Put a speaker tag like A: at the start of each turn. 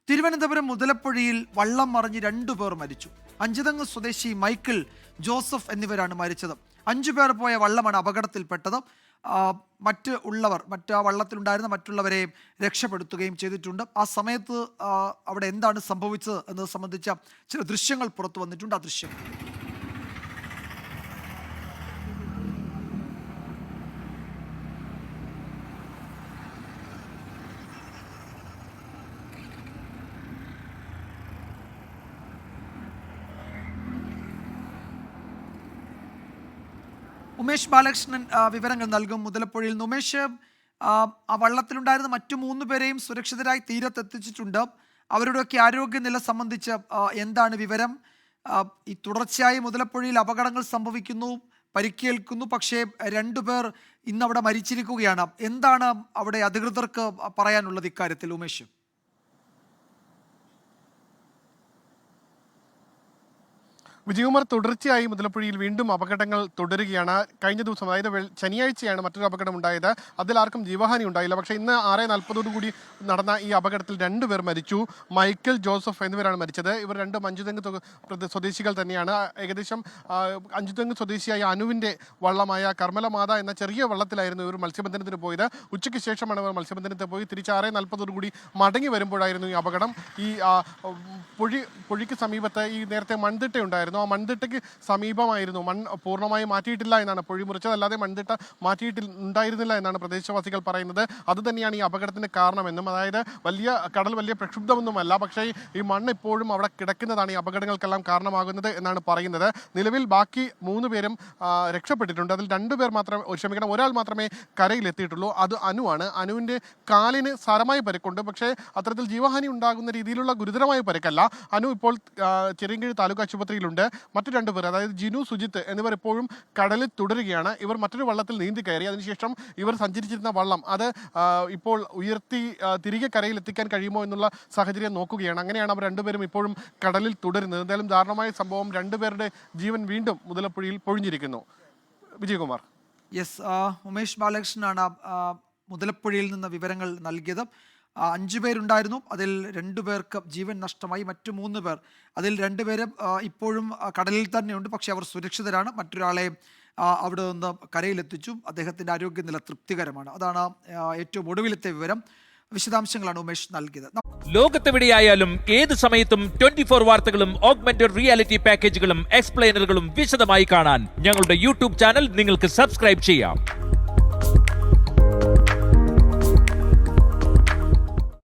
A: തിരുവനന്തപുരം മുതലപ്പുഴയിൽ വള്ളം മറിഞ്ഞ് 2 പേർ മരിച്ചു. അഞ്ചുതെങ്ങ് സ്വദേശി മൈക്കിൾ ജോസഫ് എന്നിവരാണ് മരിച്ചത്. 5 പേർ പോയ വള്ളമാണ് അപകടത്തിൽപ്പെട്ടത്. മറ്റ് ആ വള്ളത്തിലുണ്ടായിരുന്ന മറ്റുള്ളവരെ രക്ഷപ്പെടുത്തുകയും ചെയ്തിട്ടുണ്ട്. ആ സമയത്ത് അവിടെ എന്താണ് സംഭവിച്ചത് എന്നത് സംബന്ധിച്ച ചില ദൃശ്യങ്ങൾ പുറത്തു വന്നിട്ടുണ്ട്. ആ ദൃശ്യം ഉമേഷ് ബാലകൃഷ്ണൻ വിവരങ്ങൾ നൽകും. മുതലപ്പുഴയിൽ നിന്ന് ഉമേഷ്, ആ വള്ളത്തിലുണ്ടായിരുന്ന മറ്റു 3 പേരെയും സുരക്ഷിതരായി തീരത്തെത്തിച്ചിട്ടുണ്ട്. അവരുടെയൊക്കെ ആരോഗ്യനില സംബന്ധിച്ച് എന്താണ് വിവരം? ഈ തുടർച്ചയായി മുതലപ്പുഴയിൽ അപകടങ്ങൾ സംഭവിക്കുന്നു, പരിക്കേൽക്കുന്നു, പക്ഷേ 2 പേർ ഇന്നവിടെ മരിച്ചിരിക്കുകയാണ്. എന്താണ് അവിടെ അധികൃതർക്ക് പറയാനുള്ളത് ഇക്കാര്യത്തിൽ ഉമേഷ്?
B: വിജയകുമാർ, തുടർച്ചയായി മുതലപ്പുഴയിൽ വീണ്ടും അപകടങ്ങൾ തുടരുകയാണ്. കഴിഞ്ഞ ദിവസം, അതായത് ശനിയാഴ്ചയാണ് മറ്റൊരു അപകടം ഉണ്ടായത്. അതിലാർക്കും ജീവഹാനി ഉണ്ടായില്ല. പക്ഷേ ഇന്ന് 6:40 കൂടി നടന്ന ഈ അപകടത്തിൽ 2 പേർ മരിച്ചു. മൈക്കിൾ ജോസഫ് എന്നിവരാണ് മരിച്ചത്. ഇവർ 2 അഞ്ചുതെങ്ങ് സ്വദേശികൾ തന്നെയാണ്. ഏകദേശം അഞ്ചുതെങ്ങ് സ്വദേശിയായ അനുവിൻ്റെ വള്ളമായ കർമ്മലമാത എന്ന ചെറിയ വള്ളത്തിലായിരുന്നു ഇവർ മത്സ്യബന്ധനത്തിന് പോയത്. ഉച്ചയ്ക്ക് ശേഷമാണ് ഇവർ മത്സ്യബന്ധനത്തിന് പോയി തിരിച്ച് 6:40 കൂടി മടങ്ങി വരുമ്പോഴായിരുന്നു ഈ അപകടം. ഈ പുഴയ്ക്ക് സമീപത്ത് ഈ നേരത്തെ മൺതിട്ടയുണ്ടായിരുന്നു. ആ മൺതിട്ടയ്ക്ക് സമീപമായിരുന്നു. പൂർണ്ണമായി മാറ്റിയിട്ടില്ല എന്നാണ്, പൊഴി മുറിച്ചത് അല്ലാതെ മൺതിട്ട ഉണ്ടായിരുന്നില്ല എന്നാണ് പ്രദേശവാസികൾ പറയുന്നത്. അതുതന്നെയാണ് ഈ അപകടത്തിന് കാരണമെന്നും, അതായത് കടൽ വലിയ പ്രക്ഷുബ്ധമൊന്നുമല്ല, പക്ഷേ ഈ മണ്ണ് ഇപ്പോഴും അവിടെ കിടക്കുന്നതാണ് ഈ അപകടങ്ങൾക്കെല്ലാം കാരണമാകുന്നത് എന്നാണ് പറയുന്നത്. നിലവിൽ ബാക്കി 3 പേരും രക്ഷപ്പെട്ടിട്ടുണ്ട്. അതിൽ 2 പേർ ഒരാൾ മാത്രമേ കരയിലെത്തിയിട്ടുള്ളൂ. അത് അനുവാണ്. അനുവിൻ്റെ കാലിന് സാരമായ പരിക്കുണ്ട്. പക്ഷേ അത്തരത്തിൽ ജീവഹാനി ഉണ്ടാകുന്ന രീതിയിലുള്ള ഗുരുതരമായ പരിക്കല്ല. അനു ഇപ്പോൾ ചിറയൻകീഴ് താലൂക്ക് ആശുപത്രിയിലുണ്ട്. മറ്റു 2 പേർ, അതായത് ജിനു, സുജിത്ത് എന്നിവർ ഇപ്പോഴും കടലിൽ തുടരുകയാണ്. ഇവർ മറ്റൊരു വള്ളത്തിൽ നീന്തി കയറി. അതിനുശേഷം ഇവർ സഞ്ചരിച്ചിരുന്ന വള്ളം അത് ഇപ്പോൾ ഉയർത്തി തിരികെ കരയിൽ എത്തിക്കാൻ കഴിയുമോ എന്നുള്ള സാഹചര്യം നോക്കുകയാണ്. അങ്ങനെയാണ് അവർ 2 പേരും ഇപ്പോഴും കടലിൽ തുടരുന്നത്. എന്തായാലും ദാരുണമായ സംഭവം, 2 പേരുടെ ജീവൻ വീണ്ടും മുതലപ്പുഴയിൽ പൊഴിഞ്ഞിരിക്കുന്നു. വിജയകുമാർ.
A: യെസ്, ഉമേഷ് ബാലകൃഷ്ണനാണ് മുതലപ്പുഴയിൽ നിന്ന് വിവരങ്ങൾ നൽകിയത്. 5 പേരുണ്ടായിരുന്നു. അതിൽ 2 പേർക്ക് ജീവൻ നഷ്ടമായി. മറ്റു 3 പേർ, അതിൽ 2 പേര് ഇപ്പോഴും കടലിൽ തന്നെയുണ്ട്. പക്ഷേ അവർ സുരക്ഷിതരാണ്. മറ്റൊരാളെ അവിടെ നിന്ന് കരയിലെത്തിച്ചു. അദ്ദേഹത്തിൻ്റെ ആരോഗ്യനില തൃപ്തികരമാണ്. അതാണ് ഏറ്റവും ഒടുവിലത്തെ വിവരം. വിശദാംശങ്ങളാണ് ഉമേഷ് നൽകിയത്.
C: ലോകത്തെവിടെയായാലും ഏത് സമയത്തും 24 വാർത്തകളും ഓഗ്മെന്റഡ് റിയാലിറ്റി പാക്കേജുകളും എക്സ്പ്ലെയിനറുകളും വിശദമായി കാണാൻ ഞങ്ങളുടെ യൂട്യൂബ് ചാനൽ നിങ്ങൾക്ക് സബ്സ്ക്രൈബ് ചെയ്യാം.